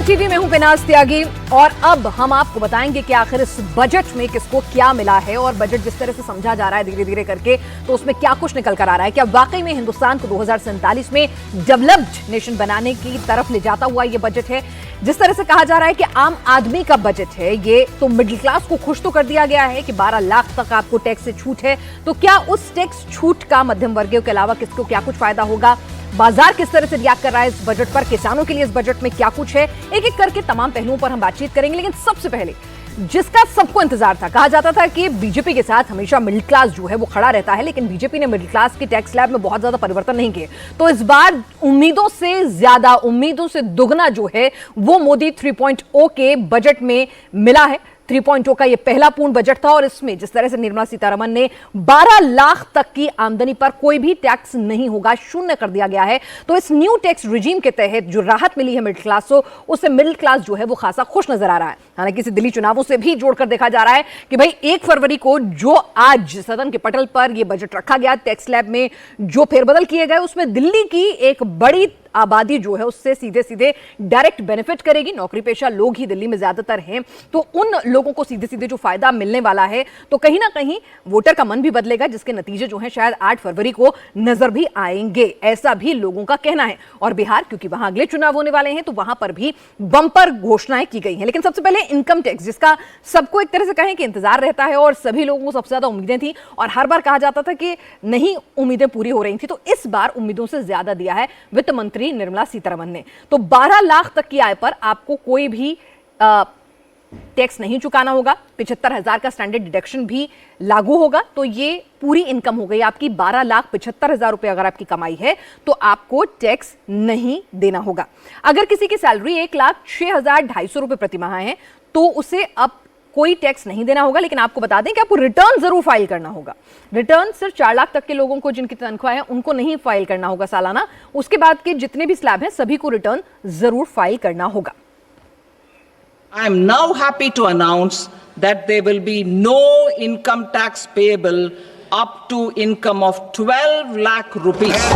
TV में हूं पिनाज त्यागी और अब हम आपको बताएंगे कि आखिर इस बजट में किसको क्या मिला है और बजट जिस तरह से समझा जा रहा है धीरे धीरे करके तो उसमें क्या कुछ निकल कर आ रहा है। क्या वाकई में हिंदुस्तान को 2047 में डेवलप्ड नेशन बनाने की तरफ ले जाता हुआ ये बजट है। जिस तरह से कहा जा रहा है कि आम आदमी का बजट है ये, तो मिडिल क्लास को खुश तो कर दिया गया है कि 12 लाख तक आपको टैक्स से छूट है। तो क्या उस टैक्स छूट का मध्यम वर्गीय के अलावा किसको क्या कुछ फायदा होगा, बाजार किस तरह से रिएक्ट कर रहा है इस बजट पर, किसानों के लिए इस बजट में क्या कुछ है, एक एक करके तमाम पहलुओं पर हम बातचीत करेंगे। लेकिन सबसे पहले जिसका सबको इंतजार था, कहा जाता था कि बीजेपी के साथ हमेशा मिडिल क्लास जो है वो खड़ा रहता है, लेकिन बीजेपी ने मिडिल क्लास की टैक्स स्लैब में बहुत ज्यादा परिवर्तन नहीं किए। तो इस बार उम्मीदों से ज्यादा, उम्मीदों से दुगना जो है वो मोदी 3.0 के बजट में मिला है। 3.0 का ये पहला पूर्ण बजट था और इसमें जिस तरह से निर्मला सीतारमण ने 12 लाख तक की आमदनी पर कोई भी टैक्स नहीं होगा, शून्य कर दिया गया है। तो इस न्यू टैक्स रिजीम के तहत जो राहत मिली है मिडिल क्लास को, उससे मिडिल क्लास जो है वो खासा खुश नजर आ रहा है। हालांकि इसे दिल्ली चुनावों से भी जोड़कर देखा जा रहा है कि भाई 1 फरवरी को जो आज सदन के पटल पर यह बजट रखा गया, टैक्स स्लैब में जो फेरबदल किए गए, उसमें दिल्ली की एक बड़ी आबादी जो है उससे सीधे सीधे डायरेक्ट बेनिफिट करेगी। नौकरी पेशा लोग ही दिल्ली में ज्यादातर हैं, तो उन लोगों को सीधे सीधे जो फायदा मिलने वाला है, तो कहीं ना कहीं वोटर का मन भी बदलेगा, जिसके नतीजे जो हैं शायद 8 फरवरी को नजर भी आएंगे, ऐसा भी लोगों का कहना है। और बिहार, क्योंकि वहां अगले चुनाव होने वाले हैं, तो वहां पर भी बम्पर घोषणाएं की गई हैं। लेकिन सबसे पहले इनकम टैक्स, जिसका सबको एक तरह से कहें कि इंतजार रहता है और सभी लोगों को सबसे ज्यादा उम्मीदें थी और हर बार कहा जाता था कि नहीं उम्मीदें पूरी हो रही थी, तो इस बार उम्मीदों से ज्यादा दिया है वित्त मंत्री निर्मला सीतारमण ने। तो 12 लाख तक की आय पर आपको कोई भी टैक्स नहीं चुकाना होगा। 75,000 का स्टैंडर्ड डिडक्शन भी लागू होगा। तो ये पूरी इनकम हो गई आपकी 12,75,000 रुपए। अगर आपकी कमाई है तो आपको टैक्स नहीं देना होगा। अगर किसी की सैलरी 1,06,250 रुपए प्रति माह है तो उसे अब कोई टैक्स नहीं देना होगा। लेकिन आपको बता दें कि आपको रिटर्न जरूर फाइल करना होगा। रिटर्न सिर्फ 4 लाख तक के लोगों को, जिनकी तनख्वाह है, उनको नहीं फाइल करना होगा सालाना। उसके बाद के जितने भी स्लैब हैं सभी को रिटर्न जरूर फाइल करना होगा। I am now happy to announce that there will be no income tax payable up to income of 12 lakh rupees.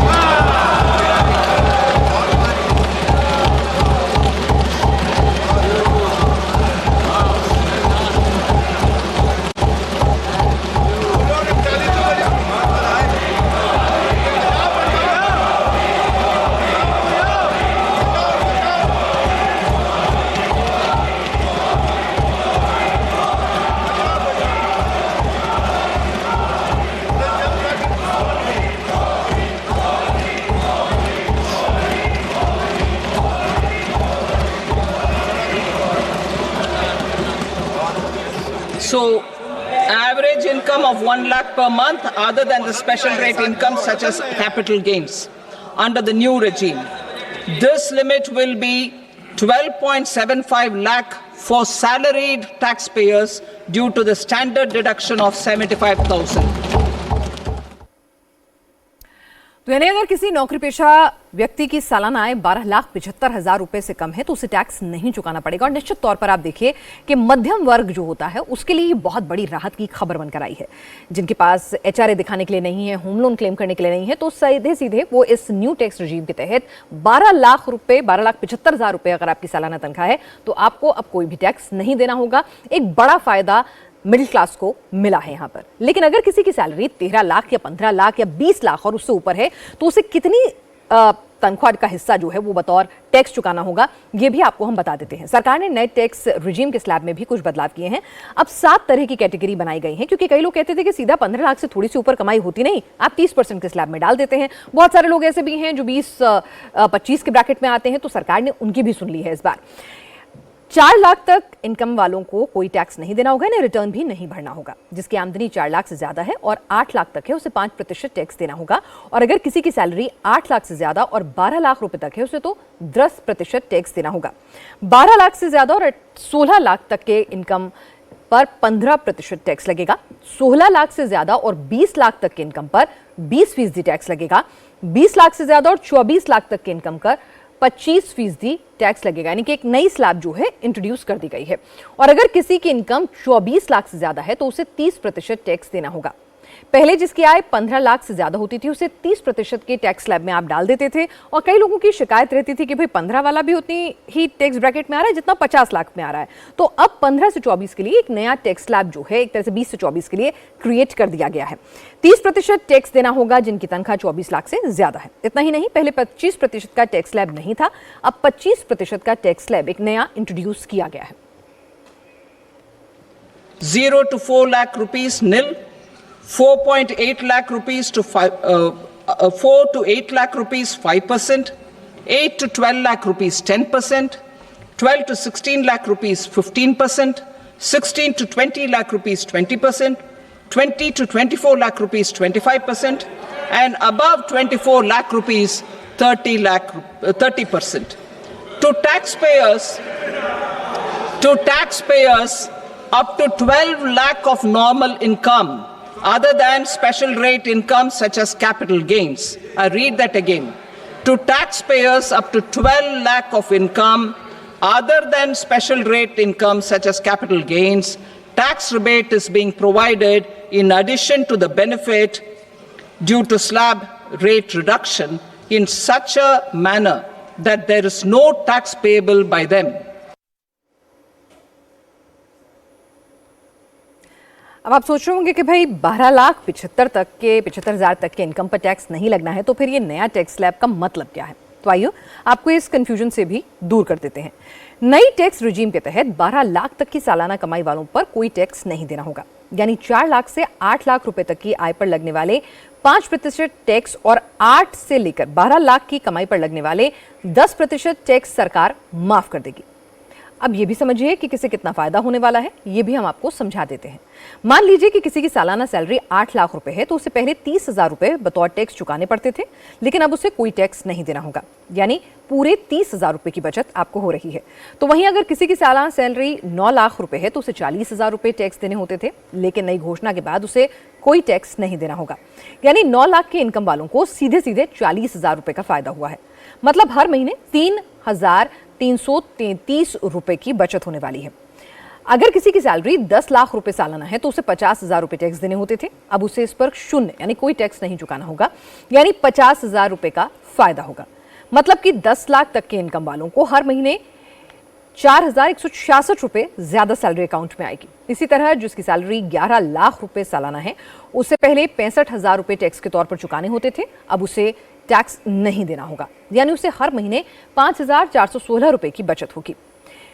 So, average income of 1 lakh per month, other than the special rate income such as capital gains, under the new regime, this limit will be 12.75 lakh for salaried taxpayers due to the standard deduction of 75,000. तो यानी अगर किसी नौकरी पेशा व्यक्ति की सालाना आय 12,75,000 रुपए से कम है तो उसे टैक्स नहीं चुकाना पड़ेगा। और निश्चित तौर पर आप देखिए कि मध्यम वर्ग जो होता है उसके लिए बहुत बड़ी राहत की खबर बनकर आई है। जिनके पास एचआरए दिखाने के लिए नहीं है, होम लोन क्लेम करने के लिए नहीं है, तो सीधे सीधे वो इस न्यू टैक्स रिजीम के तहत 12 लाख रुपए, 12,75,000 रुपए अगर आपकी सालाना तनख्वाह है तो आपको अब कोई भी टैक्स नहीं देना होगा। एक बड़ा फायदा मिडिल क्लास को मिला है यहां पर। लेकिन अगर किसी की सैलरी 13 लाख या 15 लाख या 20 लाख और उससे ऊपर है तो उसे कितनी तनख्वाह का हिस्सा जो है वो बतौर टैक्स चुकाना होगा, ये भी आपको हम बता देते हैं। सरकार ने नए टैक्स रिजीम के स्लैब में भी कुछ बदलाव किए हैं। अब 7 तरह की कैटेगरी बनाई गई है, क्योंकि कई लोग कहते थे कि सीधा 15 लाख से थोड़ी सी ऊपर कमाई होती नहीं, आप 30% के स्लैब में डाल देते हैं। बहुत सारे लोग ऐसे भी हैं जो 20-25 के ब्रैकेट में आते हैं, तो सरकार ने उनकी भी सुन ली है इस बार। 4 लाख तक इनकम वालों को कोई टैक्स नहीं देना होगा, इन्हें रिटर्न भी नहीं भरना होगा। जिसकी आमदनी 4 लाख से ज्यादा है और 8 लाख तक है उसे 5% टैक्स देना होगा। और अगर किसी की सैलरी 8 लाख से ज्यादा और 12 लाख रुपए तक है उसे तो 10% टैक्स देना होगा। 12 लाख से ज्यादा और 16 लाख तक के इनकम पर 15% टैक्स लगेगा। 16 लाख से ज्यादा और 20 लाख तक के इनकम पर 20% टैक्स लगेगा। 20 लाख से ज्यादा और 24 लाख तक के इनकम पर 25% टैक्स लगेगा। यानी कि एक नई स्लैब जो है इंट्रोड्यूस कर दी गई है। और अगर किसी की इनकम 24 लाख से ज्यादा है तो उसे 30% टैक्स देना होगा। पहले जिसकी आय 15 लाख से ज्यादा होती थी उसे 30% के टैक्स स्लैब में आप डाल देते थे, और कई लोगों की शिकायत रहती थी कि भाई 15 वाला भी उतनी ही टैक्स ब्रैकेट में आ रहा है जितना 50 लाख में आ रहा है। तो अब 15 से 24 के लिए एक नया टैक्स स्लैब जो है एक तरह से 20 से 24 के लिए क्रिएट कर दिया गया है। 30% टैक्स देना होगा जिनकी तनख्वाह 24 लाख से ज्यादा है। इतना ही नहीं, पहले 25% का टैक्स स्लैब नहीं था, अब 25% का टैक्स स्लैब एक नया इंट्रोड्यूस किया गया है। 0 to 4 lakh rupees nil, 4.8 lakh rupees to 4 to 8 lakh rupees 5%, 8 to 12 lakh rupees 10%, 12 to 16 lakh rupees 15%, 16 to 20 lakh rupees 20%, 20 to 24 lakh rupees 25%, and above 24 lakh rupees 30%. To taxpayers up to 12 lakh of normal income other than special rate income such as capital gains. I read that again. To taxpayers up to 12 lakh of income other than special rate income such as capital gains, tax rebate is being provided in addition to the benefit due to slab rate reduction in such a manner that there is no tax payable by them. अब आप सोच रहे होंगे कि भाई 12,75,000 तक के income पर टैक्स नहीं लगना है, तो फिर ये नया टैक्स स्लैब का मतलब क्या है? तो आइए आपको इस कंफ्यूजन से भी दूर कर देते हैं। नई टैक्स रिजीम के तहत 12 लाख तक की सालाना कमाई वालों पर कोई टैक्स नहीं देना होगा, यानी 4 लाख से 8 लाख रुपए तक की आय पर लगने वाले 5% टैक्स और 8 से लेकर 12 लाख की कमाई पर लगने वाले 10% टैक्स सरकार माफ कर देगी। अब ये भी समझिए कि किसे कितना फायदा होने वाला है, ये भी हम आपको समझा देते हैं। मान लीजिए कि किसी की सालाना सैलरी 8 लाख रुपए है, तो उसे पहले 30,000 रुपए बतौर टैक्स चुकाने पड़ते थे, लेकिन अब उसे कोई टैक्स नहीं देना होगा, यानी पूरे 30,000 रुपए की बचत आपको हो रही है। तो वहीं अगर किसी की सालाना सैलरी 9 लाख रुपए है, तो उसे 40,000 रुपए टैक्स देने होते थे, लेकिन नई घोषणा के बाद उसे कोई टैक्स नहीं देना होगा, यानी 9 लाख के इनकम वालों को सीधे सीधे 40,000 रुपए का फायदा हुआ है। मतलब हर महीने 3,333 रुपए की बचत होने वाली है। अगर किसी की सैलरी 10 लाख रुपए सालाना है, तो उसे 50,000 रुपए टैक्स देने होते थे, अब उसे इस पर शून्य यानी कोई टैक्स नहीं चुकाना होगा, यानी 50,000 रुपए का फायदा होगा। मतलब कि 10 लाख तक के इनकम वालों को हर महीने 4,166 रुपए ज्यादा सैलरी अकाउंट में आएगी। इसी तरह जिसकी सैलरी 11 लाख रुपए सालाना है, उसे पहले 65,000 रुपए टैक्स के तौर पर चुकाने होते थे, अब उसे टैक्स नहीं देना होगा, यानी उसे हर महीने 5,416 रुपए की बचत होगी।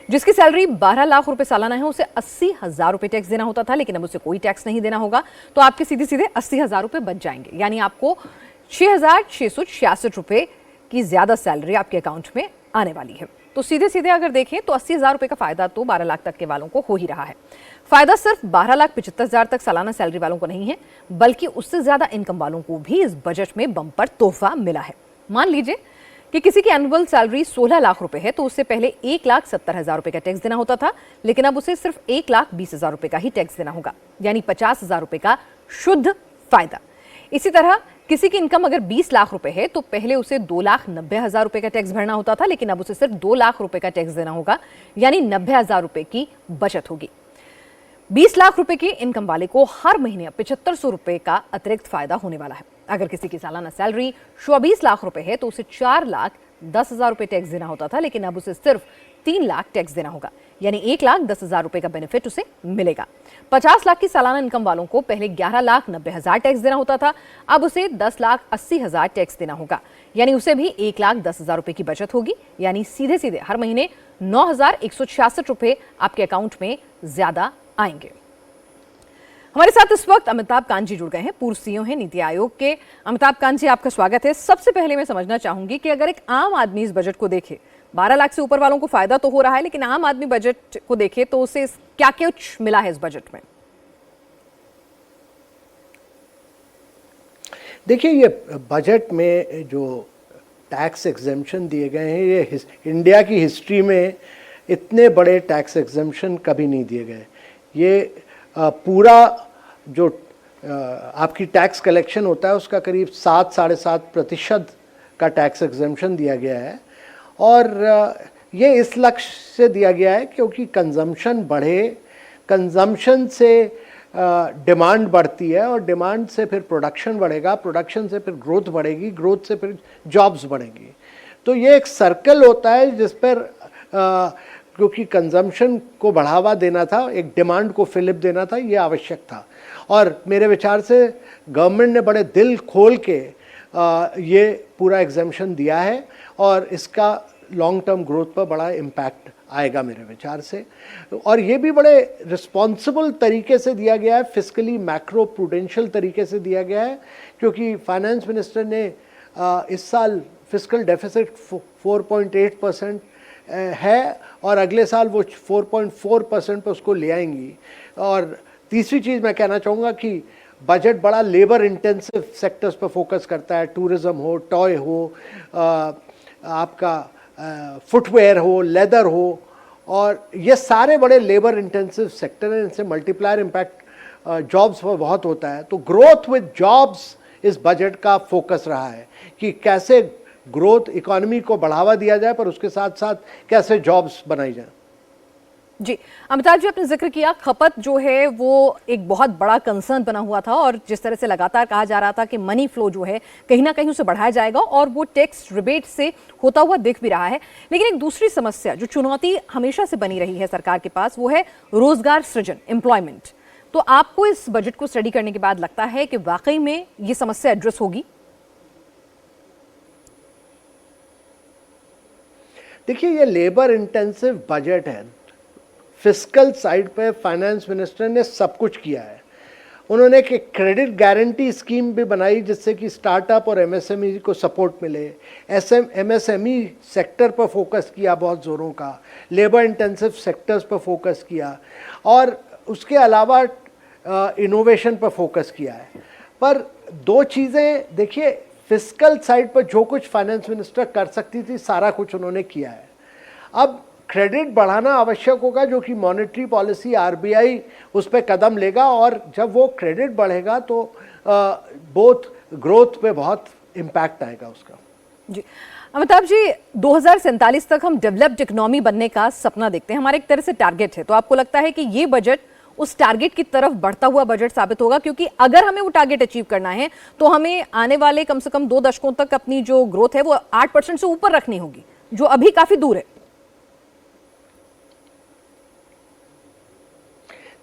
जिसकी सैलरी 12 लाख रुपए सालाना है, उसे 80,000 रुपए टैक्स देना होता था, लेकिन अब उसे कोई टैक्स नहीं देना होगा, तो आपके सीधे सीधे 80,000 रुपए बच जाएंगे, यानी आपको 6,666 रुपए की ज्यादा सैलरी आपके अकाउंट में आने वाली है। तो सीधे सीधे अगर देखें तो 80,000 रुपए का फायदा तो 12 लाख तक के वालों को हो ही रहा है। फायदा सिर्फ 12,75,000 तक सालाना सैलरी वालों को नहीं है, बल्कि उससे ज्यादा इनकम वालों को भी इस बजट में बम्पर तोहफा मिला है। मान लीजिए कि किसी की एनुअल सैलरी 16 लाख रुपए है, तो उससे पहले 1,70,000 रुपए का टैक्स देना होता था, लेकिन अब उसे सिर्फ 1,20,000 रुपए का ही टैक्स देना होगा, यानी 50,000 रुपए का शुद्ध फायदा। इसी तरह किसी की इनकम अगर 20 लाख रुपए है, तो पहले उसे 2,90,000 रुपए का टैक्स भरना होता था, लेकिन अब उसे सिर्फ 2 लाख रुपए का टैक्स देना होगा, यानी 90,000 रुपए की बचत होगी। 20 लाख रुपए की इनकम वाले को हर महीने 7,500 रुपए का अतिरिक्त फायदा होने वाला है। अगर किसी की सालाना सैलरी 24 लाख रुपए है, तो उसे 4,10,000 रुपए टैक्स देना होता था, लेकिन अब उसे सिर्फ 3 लाख टैक्स देना होगा, यानी 1,10,000 रुपए का बेनिफिट उसे मिलेगा। 50 लाख की सालाना इनकम वालों को पहले 11,90,000 टैक्स देना होता था, अब उसे 10,80,000 टैक्स देना होगा, यानी उसे भी 1,10,000 रुपए की बचत होगी, यानी सीधे सीधे हर महीने 9,166 रुपए आपके अकाउंट में ज्यादा आएंगे। हमारे साथ इस वक्त अमिताभ कांत जी जुड़ गए हैं, पूर्व सीईओ हैं नीति आयोग के। अमिताभ कांत जी, आपका स्वागत है। सबसे पहले मैं समझना चाहूंगी कि अगर एक आम आदमी इस बजट को देखे, 12 लाख से ऊपर वालों को फायदा तो हो रहा है, लेकिन आम आदमी बजट को देखे तो उसे क्या कुछ मिला है इस बजट में? देखिए, ये बजट में जो टैक्स एग्जेम्पशन दिए गए हैं, ये इंडिया की हिस्ट्री में इतने बड़े टैक्स एग्जेम्पशन कभी नहीं दिए गए। ये पूरा जो आपकी टैक्स कलेक्शन होता है, उसका करीब 7-7.5% का टैक्स एग्जेम्पशन दिया गया है, और ये इस लक्ष्य से दिया गया है क्योंकि कंजम्पशन बढ़े, कंजम्पशन से डिमांड बढ़ती है और डिमांड से फिर प्रोडक्शन बढ़ेगा, प्रोडक्शन से फिर ग्रोथ बढ़ेगी, ग्रोथ से फिर जॉब्स बढ़ेंगी। तो ये एक सर्कल होता है जिस पर क्योंकि कंजम्पशन को बढ़ावा देना था, एक डिमांड को फिलिप देना था, ये आवश्यक था। और मेरे विचार से गवर्नमेंट ने बड़े दिल खोल के ये पूरा एग्जेम्पशन दिया है और इसका लॉन्ग टर्म ग्रोथ पर बड़ा इम्पैक्ट आएगा मेरे विचार से। और ये भी बड़े रिस्पॉन्सिबल तरीके से दिया गया है, फिस्कली मैक्रो प्रूडेंशियल तरीके से दिया गया है, क्योंकि फाइनेंस मिनिस्टर ने इस साल फिस्कल डेफिसिट 4.8% है और अगले साल वो 4.4% पर उसको ले आएंगी। और तीसरी चीज़ मैं कहना चाहूँगा कि बजट बड़ा लेबर इंटेंसिव सेक्टर्स पर फोकस करता है, टूरिज्म हो, टॉय हो, आपका फुटवेयर हो, लेदर हो, और ये सारे बड़े लेबर इंटेंसिव सेक्टर हैं, इनसे मल्टीप्लायर इम्पैक्ट जॉब्स पर बहुत होता है। तो ग्रोथ विद जॉब्स इस बजट का फोकस रहा है कि कैसे ग्रोथ इकोनॉमी को बढ़ावा दिया जाए पर उसके साथ साथ कैसे जॉब्स बनाई जाए। जी अमिताभ जी, आपने जिक्र किया खपत जो है वो एक बहुत बड़ा कंसर्न बना हुआ था और जिस तरह से लगातार कहा जा रहा था कि मनी फ्लो जो है कहीं ना कहीं उसे बढ़ाया जाएगा और वो टैक्स रिबेट से होता हुआ दिख भी रहा है। लेकिन एक दूसरी समस्या जो चुनौती हमेशा से बनी रही है सरकार के पास, वो है रोजगार सृजन, एम्प्लॉयमेंट। तो आपको इस बजट को स्टडी करने के बाद लगता है कि वाकई में ये समस्या एड्रेस होगी? देखिए, ये लेबर इंटेंसिव बजट है। फिस्कल साइड पे फाइनेंस मिनिस्टर ने सब कुछ किया है। उन्होंने एक क्रेडिट गारंटी स्कीम भी बनाई जिससे कि स्टार्टअप और एमएसएमई को सपोर्ट मिले। एमएसएमई सेक्टर पर फोकस किया बहुत ज़ोरों का, लेबर इंटेंसिव सेक्टर्स पर फोकस किया और उसके अलावा इनोवेशन पर फोकस किया है। पर दो चीज़ें देखिए, फिस्कल साइड पर जो कुछ फाइनेंस मिनिस्टर कर सकती थी सारा कुछ उन्होंने किया है। अब क्रेडिट बढ़ाना आवश्यक होगा, जो कि मॉनेटरी पॉलिसी आरबीआई उस पर कदम लेगा और जब वो क्रेडिट बढ़ेगा तो बोथ ग्रोथ पे बहुत इम्पैक्ट आएगा उसका। जी अमिताभ जी, 2047 तक हम डेवलप्ड इकोनॉमी बनने का सपना देखते हैं, हमारे एक तरह से टारगेट है। तो आपको लगता है कि ये बजट उस टारगेट की तरफ बढ़ता हुआ बजट साबित होगा? क्योंकि अगर हमें वो टारगेट अचीव करना है तो हमें आने वाले कम से कम 2 दशकों तक अपनी जो ग्रोथ है वो 8% से ऊपर रखनी होगी, जो अभी काफी दूर है।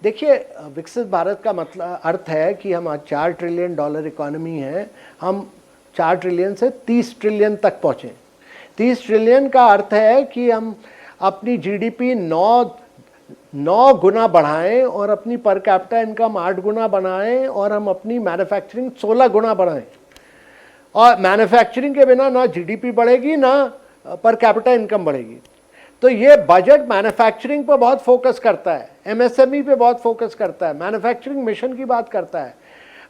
देखिए, विकसित भारत का मतलब अर्थ है कि हम आज $4 ट्रिलियन इकोनॉमी है, हम 4 ट्रिलियन से 30 ट्रिलियन तक पहुँचें। 30 ट्रिलियन का अर्थ है कि हम अपनी जीडीपी 9 गुना बढ़ाएं और अपनी पर कैपिटा इनकम 8 गुना बनाएं और हम अपनी मैन्युफैक्चरिंग 16 गुना बढ़ाएं। और मैन्युफैक्चरिंग के बिना ना जीडीपी बढ़ेगी ना पर कैपिटा इनकम बढ़ेगी। तो ये बजट मैन्युफैक्चरिंग पर बहुत फोकस करता है, एमएसएमई पे बहुत फोकस करता है, मैन्युफैक्चरिंग मिशन की बात करता है,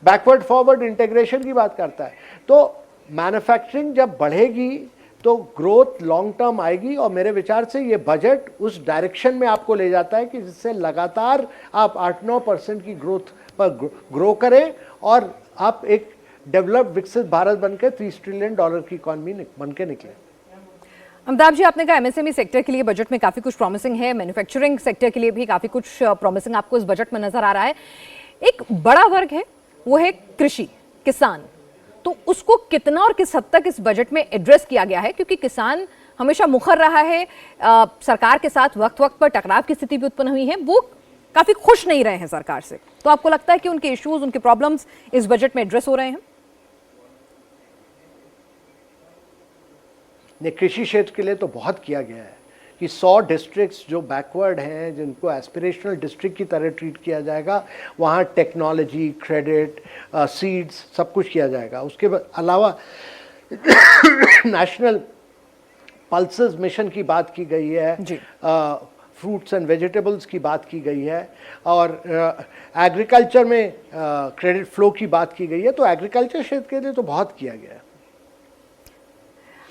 बैकवर्ड फॉरवर्ड इंटीग्रेशन की बात करता है। तो मैन्युफैक्चरिंग जब बढ़ेगी तो ग्रोथ लॉन्ग टर्म आएगी और मेरे विचार से ये बजट उस डायरेक्शन में आपको ले जाता है कि जिससे लगातार आप 8-9% की ग्रोथ पर ग्रो करें और आप एक डेवलप्ड विकसित भारत बनकर $30 ट्रिलियन की इकॉनमी बनकर निकले। अमिताभ जी, आपने कहा एमएसएमई सेक्टर के लिए बजट में काफी कुछ प्रॉमिसिंग है, मैन्युफैक्चरिंग सेक्टर के लिए भी काफी कुछ प्रॉमिसिंग आपको इस बजट में नजर आ रहा है। एक बड़ा वर्ग है वो है कृषि, किसान, तो उसको कितना और किस हद तक इस बजट में एड्रेस किया गया है? क्योंकि किसान हमेशा मुखर रहा है, सरकार के साथ वक्त वक्त पर टकराव की स्थिति भी उत्पन्न हुई है, वो काफी खुश नहीं रहे हैं सरकार से। तो आपको लगता है कि उनके इश्यूज, उनके प्रॉब्लम्स इस बजट में एड्रेस हो रहे हैं? कृषि क्षेत्र के लिए तो बहुत किया गया है कि 100 डिस्ट्रिक्ट्स जो बैकवर्ड हैं, जिनको एस्पिरेशनल डिस्ट्रिक्ट की तरह ट्रीट किया जाएगा, वहाँ टेक्नोलॉजी, क्रेडिट, सीड्स सब कुछ किया जाएगा। उसके अलावा नेशनल पल्सेस मिशन की बात की गई है, फ्रूट्स एंड वेजिटेबल्स की बात की गई है और एग्रीकल्चर में क्रेडिट फ्लो की बात की गई है। तो एग्रीकल्चर क्षेत्र के लिए तो बहुत किया गया है।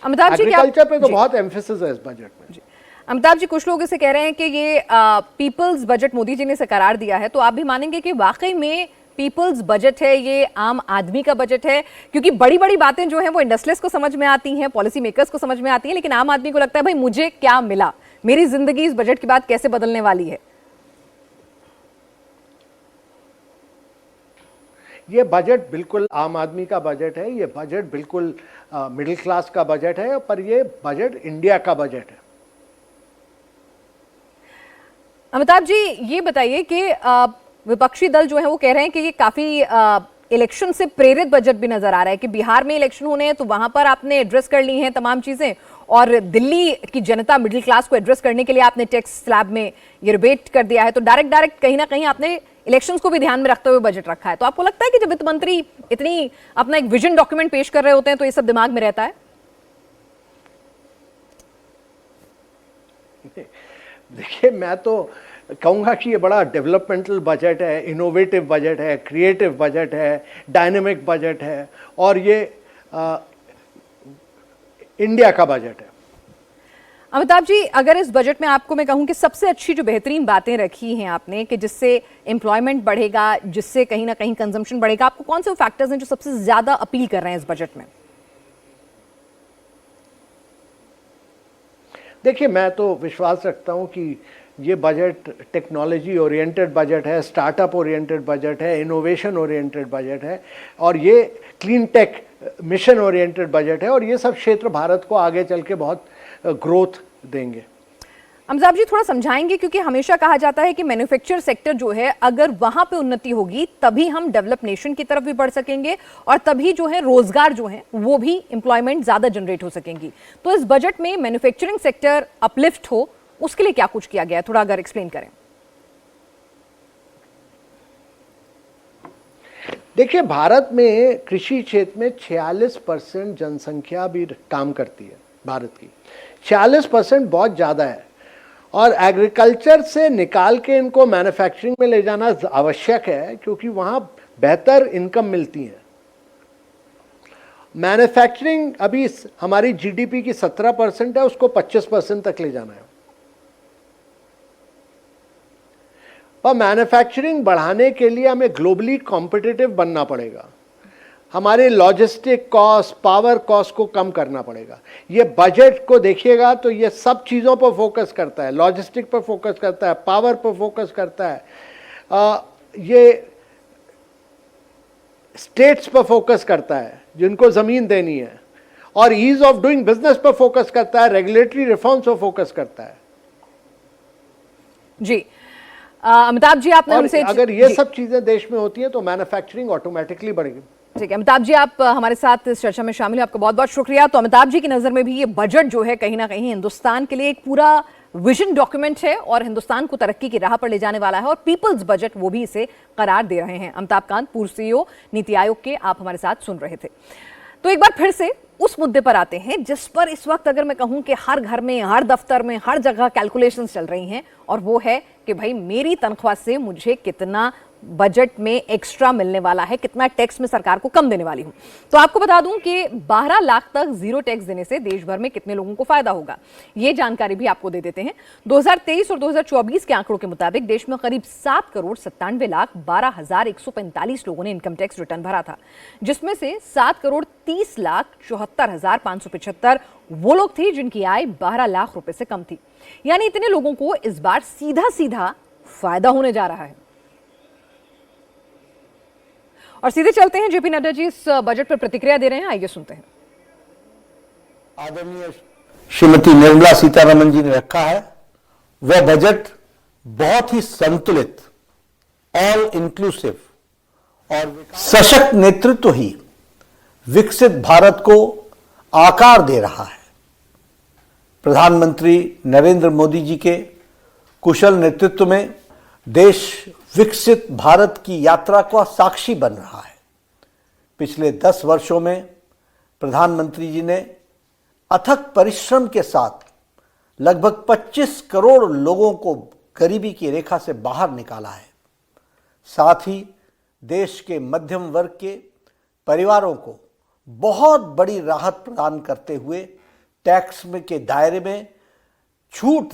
अमिताभ जी, एग्रीकल्चर पे तो बहुत एम्फेसिस है इस बजट में। अमिताभ जी, कुछ लोग इसे कह रहे हैं कि ये पीपल्स बजट मोदी जी ने इसे करार दिया है, तो आप भी मानेंगे कि वाकई में पीपल्स बजट है, ये आम आदमी का बजट है? क्योंकि बड़ी बड़ी बातें जो हैं वो इंडस्ट्रियलिस्ट को समझ में आती हैं, पॉलिसी मेकर्स को समझ में आती हैं, लेकिन आम आदमी को लगता है भाई मुझे क्या मिला, मेरी जिंदगी इस बजट के बाद कैसे बदलने वाली है? ये बजट बिल्कुल आम आदमी का बजट है, ये बजट बिल्कुल मिडिल क्लास का बजट है, पर ये बजट इंडिया का बजट है। अमिताभ जी, ये बताइए कि विपक्षी दल जो है वो कह रहे हैं कि ये काफी इलेक्शन से प्रेरित बजट भी नजर आ रहा है कि बिहार में इलेक्शन होने हैं तो वहां पर आपने एड्रेस कर ली हैं तमाम चीजें, और दिल्ली की जनता मिडिल क्लास को एड्रेस करने के लिए आपने टैक्स स्लैब में ये रिबेट कर दिया है। तो डायरेक्ट कहीं ना कहीं आपने इलेक्शंस को भी ध्यान में रखते हुए बजट रखा है। तो आपको लगता है कि जब वित्त मंत्री इतनी अपना एक विजन डॉक्यूमेंट पेश कर रहे होते हैं तो ये सब दिमाग में रहता है? देखिए, मैं तो कहूँगा कि ये बड़ा डेवलपमेंटल बजट है, इनोवेटिव बजट है, क्रिएटिव बजट है, डायनेमिक बजट है, और ये इंडिया का बजट है। अमिताभ जी, अगर इस बजट में आपको मैं कहूं कि सबसे अच्छी जो बेहतरीन बातें रखी हैं आपने कि जिससे एम्प्लॉयमेंट बढ़ेगा, जिससे कहीं ना कहीं कंजम्पशन बढ़ेगा, आपको कौन से फैक्टर्स हैं जो सबसे ज्यादा अपील कर रहे हैं इस बजट में? देखिए, मैं तो विश्वास रखता हूँ कि ये बजट टेक्नोलॉजी ओरिएंटेड बजट है, स्टार्टअप ओरिएंटेड बजट है, इनोवेशन ओरिएंटेड बजट है, और ये clean tech mission oriented budget है, और ये सब क्षेत्र भारत को आगे चल के बहुत ग्रोथ देंगे। अमिताभ जी, थोड़ा समझाएंगे, क्योंकि हमेशा कहा जाता है कि मैन्युफैक्चर सेक्टर जो है अगर वहां पे उन्नति होगी तभी हम डेवलप नेशन की तरफ भी बढ़ सकेंगे और तभी जो है रोजगार जो है वो भी एम्प्लॉयमेंट ज्यादा जनरेट हो सकेंगी। तो इस बजट में मैन्युफैक्चरिंग सेक्टर अपलिफ्ट हो उसके लिए क्या कुछ किया गया है, थोड़ा अगर एक्सप्लेन करें। देखिए, भारत में कृषि क्षेत्र में 46% जनसंख्या भी काम करती है। भारत की 46% बहुत ज़्यादा है, और एग्रीकल्चर से निकाल के इनको मैन्युफैक्चरिंग में ले जाना आवश्यक है, क्योंकि वहाँ बेहतर इनकम मिलती है। मैन्युफैक्चरिंग अभी हमारी जीडीपी की 17% है, उसको 25% तक ले जाना है, और मैन्युफैक्चरिंग बढ़ाने के लिए हमें ग्लोबली कॉम्पिटिटिव बनना पड़ेगा। हमारे लॉजिस्टिक कॉस्ट, पावर कॉस्ट को कम करना पड़ेगा। ये बजट को देखिएगा तो ये सब चीज़ों पर फोकस करता है, लॉजिस्टिक पर फोकस करता है, पावर पर फोकस करता है, ये स्टेट्स पर फोकस करता है जिनको ज़मीन देनी है, और ईज ऑफ डूइंग बिजनेस पर फोकस करता है, रेगुलेटरी रिफॉर्म्स पर फोकस करता है। जी अमिताभ जी, आपने हमसे अगर ये सब चीज़ें देश में होती हैं तो मैन्युफैक्चरिंग ऑटोमेटिकली बढ़ेगी। ठीक है अमिताभ जी, आप हमारे साथ इस चर्चा में शामिल हैं, आपका बहुत बहुत शुक्रिया। तो अमिताभ जी की नज़र में भी ये बजट जो है कहीं ना कहीं हिंदुस्तान के लिए एक पूरा विजन डॉक्यूमेंट है और हिंदुस्तान को तरक्की की राह पर ले जाने वाला है, और पीपल्स बजट वो भी इसे करार दे रहे हैं। अमिताभ कांत, पूर्व सीईओ नीति आयोग के, आप हमारे साथ सुन रहे थे। तो एक बार फिर से उस मुद्दे पर आते हैं जिस पर इस वक्त अगर मैं कहूं कि हर घर में, हर दफ्तर में, हर जगह कैलकुलेशंस चल रही हैं, और वो है कि भाई मेरी तनख्वाह से मुझे कितना बजट में एक्स्ट्रा मिलने वाला है, कितना टैक्स में सरकार को कम देने वाली हूं। तो आपको बता दूं कि 12 लाख तक जीरो टैक्स देने से देश भर में कितने लोगों को फायदा होगा, ये जानकारी भी आपको दे देते हैं। 2023 और 2024 के आंकड़ों के मुताबिक देश में करीब 7,97,12,145 लोगों ने इनकम टैक्स रिटर्न भरा था, जिसमें से 7,30,74,575 वो लोग थे जिनकी आय 12 लाख रुपए से कम थी। यानी इतने लोगों को इस बार सीधा सीधा फायदा होने जा रहा है। और सीधे चलते हैं, जेपी नड्डा जी इस बजट पर प्रतिक्रिया दे रहे हैं, आइए सुनते हैं। आदरणीय श्रीमती निर्मला सीतारमण जी ने रखा है वह बजट बहुत ही संतुलित, ऑल इंक्लूसिव और सशक्त नेतृत्व ही विकसित भारत को आकार दे रहा है। प्रधानमंत्री नरेंद्र मोदी जी के कुशल नेतृत्व में देश विकसित भारत की यात्रा का साक्षी बन रहा है। पिछले 10 वर्षों में प्रधानमंत्री जी ने अथक परिश्रम के साथ लगभग 25 करोड़ लोगों को गरीबी की रेखा से बाहर निकाला है। साथ ही देश के मध्यम वर्ग के परिवारों को बहुत बड़ी राहत प्रदान करते हुए टैक्स में के दायरे में छूट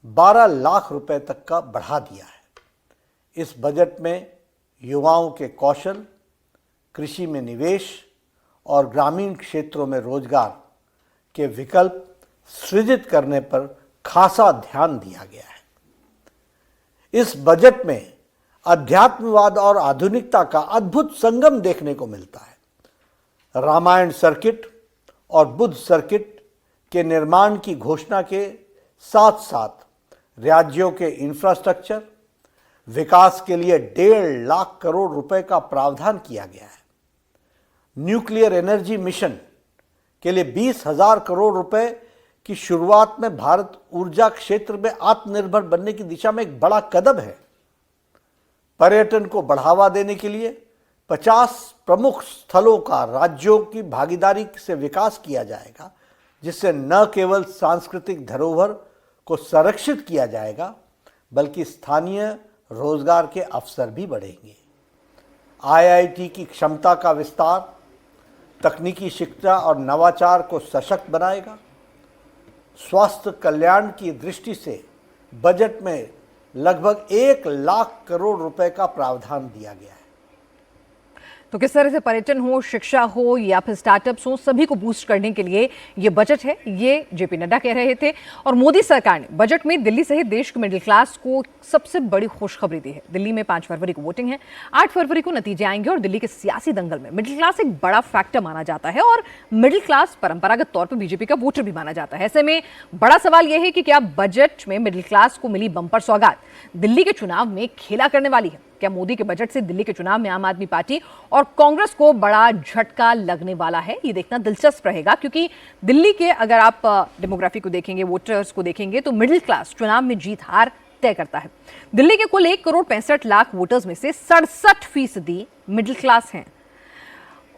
12 लाख रुपए तक का बढ़ा दिया है। इस बजट में युवाओं के कौशल, कृषि में निवेश और ग्रामीण क्षेत्रों में रोजगार के विकल्प सृजित करने पर खासा ध्यान दिया गया है। इस बजट में अध्यात्मवाद और आधुनिकता का अद्भुत संगम देखने को मिलता है। रामायण सर्किट और बुद्ध सर्किट के निर्माण की घोषणा के साथ साथ राज्यों के इंफ्रास्ट्रक्चर विकास के लिए 1.5 लाख करोड़ रुपए का प्रावधान किया गया है। न्यूक्लियर एनर्जी मिशन के लिए 20,000 करोड़ रुपए की शुरुआत में भारत ऊर्जा क्षेत्र में आत्मनिर्भर बनने की दिशा में एक बड़ा कदम है। पर्यटन को बढ़ावा देने के लिए 50 प्रमुख स्थलों का राज्यों की भागीदारी से विकास किया जाएगा, जिससे न केवल सांस्कृतिक धरोहर को संरक्षित किया जाएगा बल्कि स्थानीय रोजगार के अवसर भी बढ़ेंगे। आईआईटी की क्षमता का विस्तार तकनीकी शिक्षा और नवाचार को सशक्त बनाएगा। स्वास्थ्य कल्याण की दृष्टि से बजट में लगभग 1 लाख करोड़ रुपए का प्रावधान दिया गया है। तो किस तरह से पर्यटन हो, शिक्षा हो या फिर स्टार्टअप्स हो, सभी को बूस्ट करने के लिए ये बजट है, ये जेपी नड्डा कह रहे थे। और मोदी सरकार ने बजट में दिल्ली सहित देश के मिडिल क्लास को सबसे बड़ी खुशखबरी दी है। दिल्ली में 5 फरवरी को वोटिंग है, 8 फरवरी को नतीजे आएंगे और दिल्ली के सियासी दंगल में मिडिल क्लास एक बड़ा फैक्टर माना जाता है और मिडिल क्लास परंपरागत तौर पर बीजेपी का वोटर भी माना जाता है। ऐसे में बड़ा सवाल यह है कि क्या बजट में मिडिल क्लास को मिली बंपर सौगात दिल्ली के चुनाव में खेला करने वाली है? क्या मोदी के बजट से दिल्ली के चुनाव में आम आदमी पार्टी और कांग्रेस को बड़ा झटका लगने वाला है? ये देखना दिलचस्प रहेगा, क्योंकि दिल्ली के अगर आप डेमोग्राफी को देखेंगे, वोटर्स को देखेंगे, तो मिडिल क्लास चुनाव में जीत हार तय करता है। दिल्ली के कुल 1 करोड़ 65 लाख वोटर्स में से 67% मिडिल क्लास हैं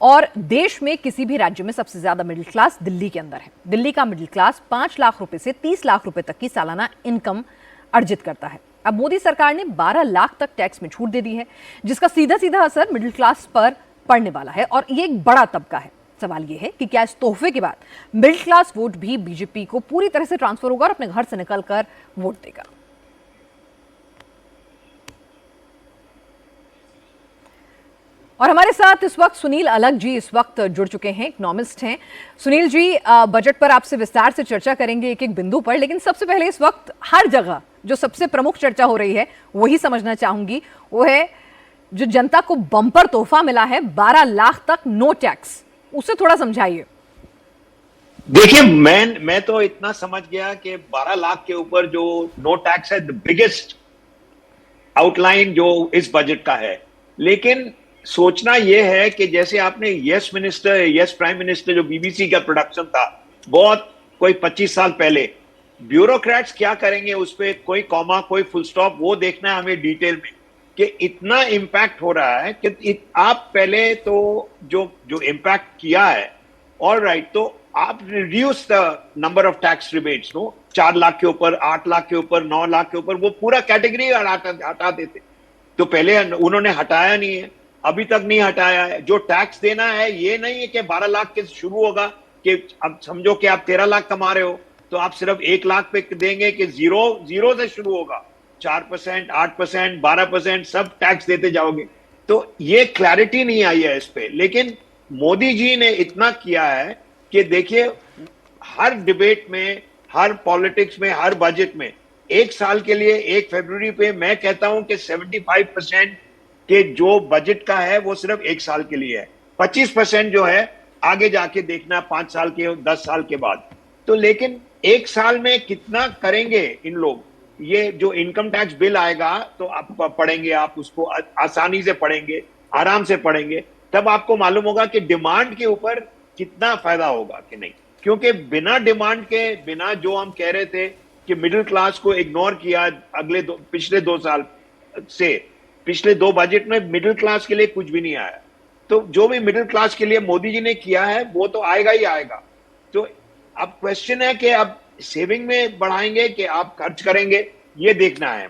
और देश में किसी भी राज्य में सबसे ज्यादा मिडिल क्लास दिल्ली के अंदर है। दिल्ली का मिडिल क्लास 5 लाख रुपए से 30 लाख रुपए तक की सालाना इनकम अर्जित करता है। अब मोदी सरकार ने 12 लाख तक टैक्स में छूट दे दी है, जिसका सीधा सीधा असर मिडिल क्लास पर पड़ने वाला है और ये एक बड़ा तबका है। सवाल ये है कि क्या इस तोहफे के बाद मिडिल क्लास वोट भी बीजेपी को पूरी तरह से ट्रांसफर होगा और अपने घर से निकलकर वोट देगा? और हमारे साथ इस वक्त सुनील अलग जी इस वक्त जुड़ चुके हैं, इकोनॉमिस्ट हैं। सुनील जी, बजट पर आपसे विस्तार से चर्चा करेंगे एक एक बिंदु पर, लेकिन सबसे पहले इस वक्त हर जगह जो सबसे प्रमुख चर्चा हो रही है वही समझना चाहूंगी, वो है जो जनता को बम्पर तोहफा मिला है 12 लाख तक नो टैक्स, उसे थोड़ा समझाइए। देखिए, मैं तो इतना समझ गया कि 12 लाख के ऊपर जो नो टैक्स है, द बिगेस्ट आउटलाइन जो इस बजट का है। लेकिन सोचना यह है कि जैसे आपने यस प्राइम मिनिस्टर जो बीबीसी का प्रोडक्शन था बहुत कोई 25 साल पहले, ब्यूरोक्रेट्स क्या करेंगे उस पर कोई कॉमा कोई फुल स्टॉप, वो देखना है हमें डिटेल में कि इतना इम्पैक्ट हो रहा है कि आप पहले तो जो इम्पैक्ट किया है, ऑल राइट, तो आप reduce the number of tax rebates, no 4 lakh के ऊपर, 8 लाख के ऊपर, 9 लाख के ऊपर, वो पूरा कैटेगरी हटा देते। तो पहले उन्होंने हटाया नहीं है, अभी तक नहीं हटाया है। जो टैक्स देना है ये नहीं है कि 12 लाख के शुरू होगा कि अब समझो कि आप 13 लाख कमा रहे हो तो आप सिर्फ 1 लाख पे देंगे कि जीरो से शुरू होगा, 4%, 8%, 12% सब टैक्स देते जाओगे। तो ये क्लैरिटी नहीं आई है इस पे। लेकिन मोदी जी ने इतना किया है कि देखिए, हर डिबेट में, हर पॉलिटिक्स में, हर बजट में 1 साल के लिए 1 फरवरी पे मैं कहता हूं कि 75% के जो बजट का है वो सिर्फ 1 साल के लिए है, 25% जो है आगे जाके देखना 5 साल के 10 साल के बाद। तो लेकिन 1 साल में कितना करेंगे इन लोग, ये जो इनकम टैक्स बिल आएगा तो आप पढ़ेंगे, आप उसको आसानी से पढ़ेंगे, आराम से पढ़ेंगे, तब आपको मालूम होगा कि डिमांड के ऊपर कितना फायदा होगा कि नहीं। क्योंकि बिना डिमांड के, बिना जो हम कह रहे थे कि मिडिल क्लास को इग्नोर किया पिछले 2 साल से, पिछले 2 बजट में मिडिल क्लास के लिए कुछ भी नहीं आया। तो जो भी मिडिल क्लास के लिए मोदी जी ने किया है वो तो आएगा ही आएगा। तो अब क्वेश्चन है कि अब सेविंग में बढ़ाएंगे कि आप खर्च करेंगे, ये देखना है।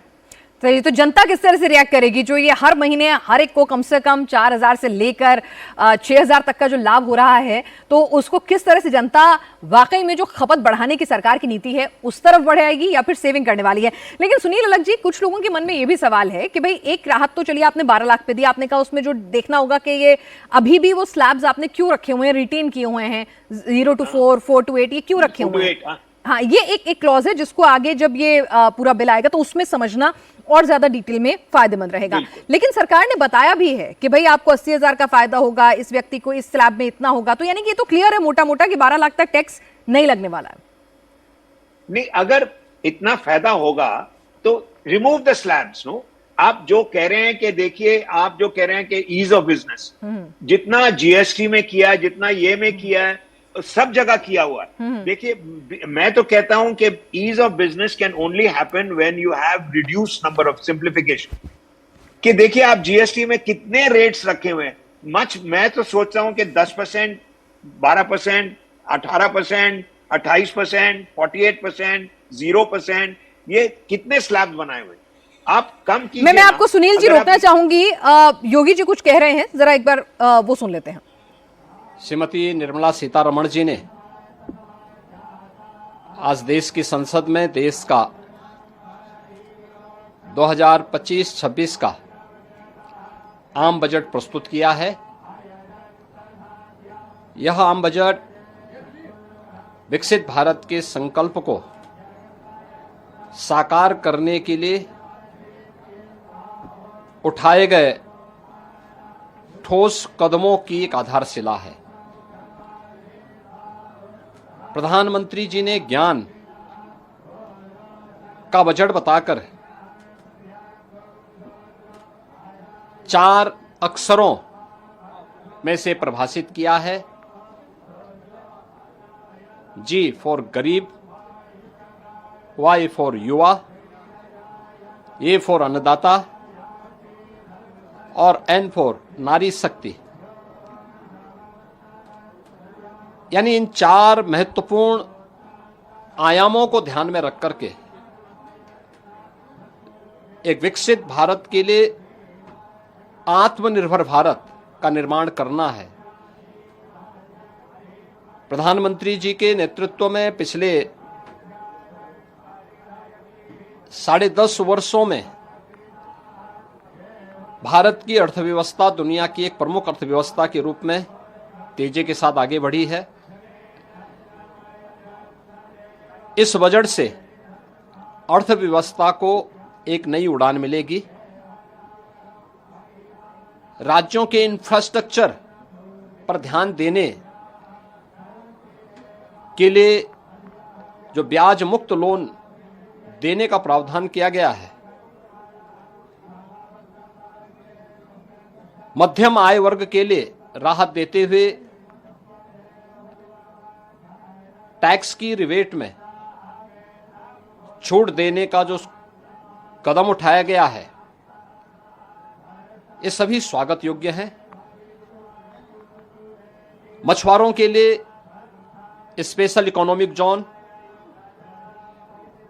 सही, तो जनता किस तरह से रिएक्ट करेगी जो ये हर महीने हर एक को कम से कम 4,000 से लेकर 6,000 तक का जो लाभ हो रहा है, तो उसको किस तरह से जनता वाकई में जो खपत बढ़ाने की सरकार की नीति है उस तरफ बढ़ाएगी या फिर सेविंग करने वाली है? लेकिन सुनील अलग जी, कुछ लोगों के मन में ये भी सवाल है कि भाई एक राहत तो चलिए आपने 12 लाख पे दी, आपने कहा उसमें जो देखना होगा कि ये अभी भी वो स्लैब्स आपने क्यों रखे हुए हैं, रिटेन किए हुए हैं, 0 to 4, 4 to 8, ये क्यों रखे हुए हैं? हाँ, ये एक क्लॉज है जिसको आगे जब ये पूरा बिल आएगा तो उसमें समझना और ज्यादा डिटेल में फायदेमंद रहेगा। लेकिन सरकार ने बताया भी है कि भाई आपको 80,000 का फायदा होगा, इस व्यक्ति को इस स्लैब में इतना होगा, तो यानी कि ये तो क्लियर है मोटा मोटा कि 12 लाख तक टैक्स नहीं लगने वाला है। नहीं, अगर इतना फायदा होगा तो रिमूव द स्लैब्स। नो, आप जो कह रहे हैं कि देखिए, आप जो कह रहे हैं कि ईज ऑफ बिजनेस, जितना जीएसटी में किया है, जितना ये में किया है, सब जगह किया हुआ है। देखिए, मैं तो कहता हूं कि ease of business can only happen when you have reduce number of simplification. कि देखिए, आप जीएसटी में कितने रेट्स रखे हुए हैं। मैं तो सोचता हूं कि 10%, 12%, 18%, 28%, 48%, 0%, ये कितने स्लैब बनाए हुए। आप कम कीजिए। मैं आपको सुनील जी रोकना चाहूंगी, योगी जी कुछ कह रहे हैं, जरा एक बार वो सुन लेते हैं। श्रीमती निर्मला सीतारमण जी ने आज देश की संसद में देश का 2025-26 का आम बजट प्रस्तुत किया है। यह आम बजट विकसित भारत के संकल्प को साकार करने के लिए उठाए गए ठोस कदमों की एक आधारशिला है। प्रधानमंत्री जी ने ज्ञान का बजट बताकर 4 अक्षरों में से परिभाषित किया है। जी फॉर गरीब, वाई फॉर युवा, ए फॉर अन्नदाता और एन फॉर नारी शक्ति। यानी इन 4 महत्वपूर्ण आयामों को ध्यान में रख करके एक विकसित भारत के लिए आत्मनिर्भर भारत का निर्माण करना है। प्रधानमंत्री जी के नेतृत्व में पिछले 10.5 वर्षों में भारत की अर्थव्यवस्था दुनिया की एक प्रमुख अर्थव्यवस्था के रूप में तेजी के साथ आगे बढ़ी है। इस बजट से अर्थव्यवस्था को एक नई उड़ान मिलेगी। राज्यों के इंफ्रास्ट्रक्चर पर ध्यान देने के लिए जो ब्याज मुक्त लोन देने का प्रावधान किया गया है, मध्यम आय वर्ग के लिए राहत देते हुए टैक्स की रिबेट में छूट देने का जो कदम उठाया गया है, ये सभी स्वागत योग्य हैं। मछुआरों के लिए स्पेशल इकोनॉमिक जोन,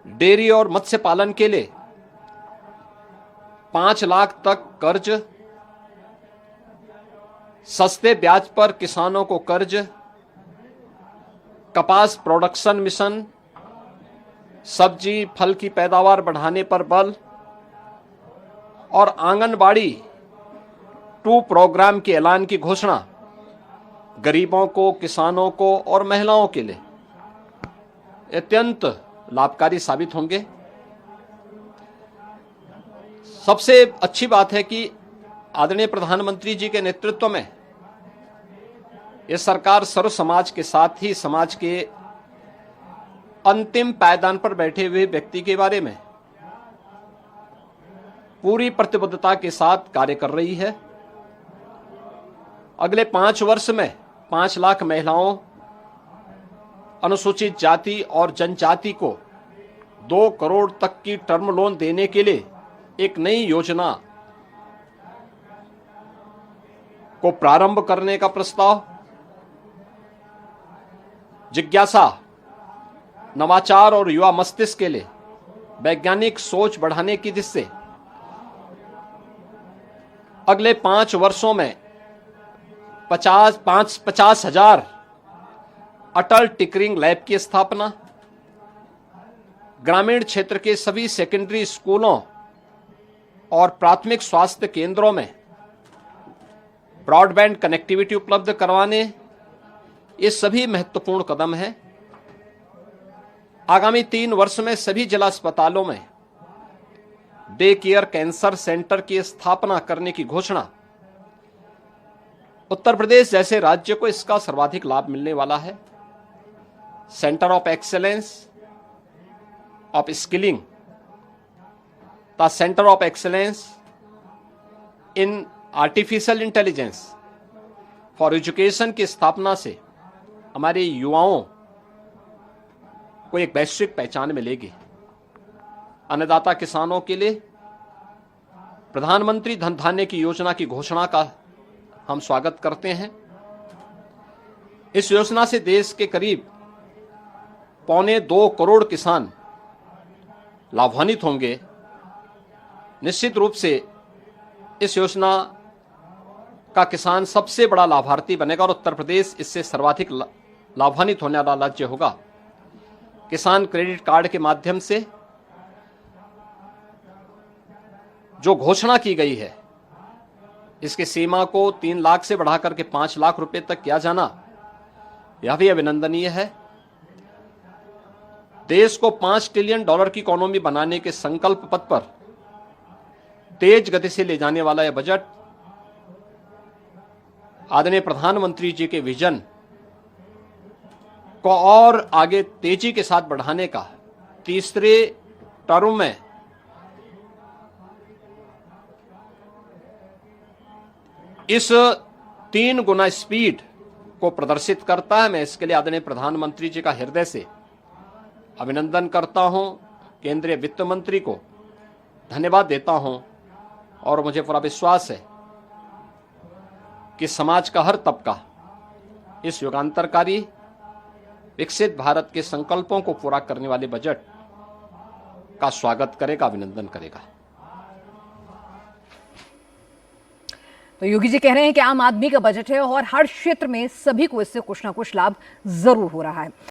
डेयरी और मत्स्य पालन के लिए 5 लाख तक कर्ज, सस्ते ब्याज पर किसानों को कर्ज, कपास प्रोडक्शन मिशन, सब्जी फल की पैदावार बढ़ाने पर बल और आंगनबाड़ी 2 प्रोग्राम के ऐलान की घोषणा गरीबों को, किसानों को और महिलाओं के लिए अत्यंत लाभकारी साबित होंगे। सबसे अच्छी बात है कि आदरणीय प्रधानमंत्री जी के नेतृत्व में यह सरकार सर्व समाज के साथ ही समाज के अंतिम पायदान पर बैठे हुए व्यक्ति के बारे में पूरी प्रतिबद्धता के साथ कार्य कर रही है। अगले 5 वर्ष में 5 लाख महिलाओं, अनुसूचित जाति और जनजाति को 2 करोड़ तक की टर्म लोन देने के लिए एक नई योजना को प्रारंभ करने का प्रस्ताव, जिज्ञासा, नवाचार और युवा मस्तिष्क के लिए वैज्ञानिक सोच बढ़ाने की दिशा से अगले 5 वर्षों में 50,000 अटल टिकरिंग लैब की स्थापना, ग्रामीण क्षेत्र के सभी सेकेंडरी स्कूलों और प्राथमिक स्वास्थ्य केंद्रों में ब्रॉडबैंड कनेक्टिविटी उपलब्ध करवाने, ये सभी महत्वपूर्ण कदम हैं। आगामी 3 वर्ष में सभी जिला अस्पतालों में डे केयर कैंसर सेंटर की स्थापना करने की घोषणा। उत्तर प्रदेश जैसे राज्य को इसका सर्वाधिक लाभ मिलने वाला है। Centre of excellence of skilling, the centre of excellence in artificial intelligence for education की स्थापना से हमारे युवाओं को एक वैश्विक पहचान मिलेगी। अन्नदाता किसानों के लिए प्रधानमंत्री धन धान्य की योजना की घोषणा का हम स्वागत करते हैं। इस योजना से देश के करीब 1.25 करोड़ किसान लाभान्वित होंगे। निश्चित रूप से इस योजना का किसान सबसे बड़ा लाभार्थी बनेगा और उत्तर प्रदेश इससे सर्वाधिक लाभान्वित होने वाला राज्य होगा। किसान क्रेडिट कार्ड के माध्यम से जो घोषणा की गई है, इसकी सीमा को 3 लाख से बढ़ाकर के 5 लाख रुपए तक किया जाना, यह भी अभिनंदनीय है। देश को $5 ट्रिलियन की इकोनॉमी बनाने के संकल्प पथ पर तेज गति से ले जाने वाला यह बजट आदरणीय प्रधानमंत्री जी के विजन को और आगे तेजी के साथ बढ़ाने का, तीसरे टर्म में इस 3 गुना स्पीड को प्रदर्शित करता है। मैं इसके लिए आदरणीय प्रधानमंत्री जी का हृदय से अभिनंदन करता हूं, केंद्रीय वित्त मंत्री को धन्यवाद देता हूं और मुझे पूरा विश्वास है कि समाज का हर तबका इस युगांतरकारी विकसित भारत के संकल्पों को पूरा करने वाले बजट का स्वागत करेगा, अभिनंदन करेगा। तो योगी जी कह रहे हैं कि आम आदमी का बजट है और हर क्षेत्र में सभी को इससे कुछ ना कुछ लाभ जरूर हो रहा है।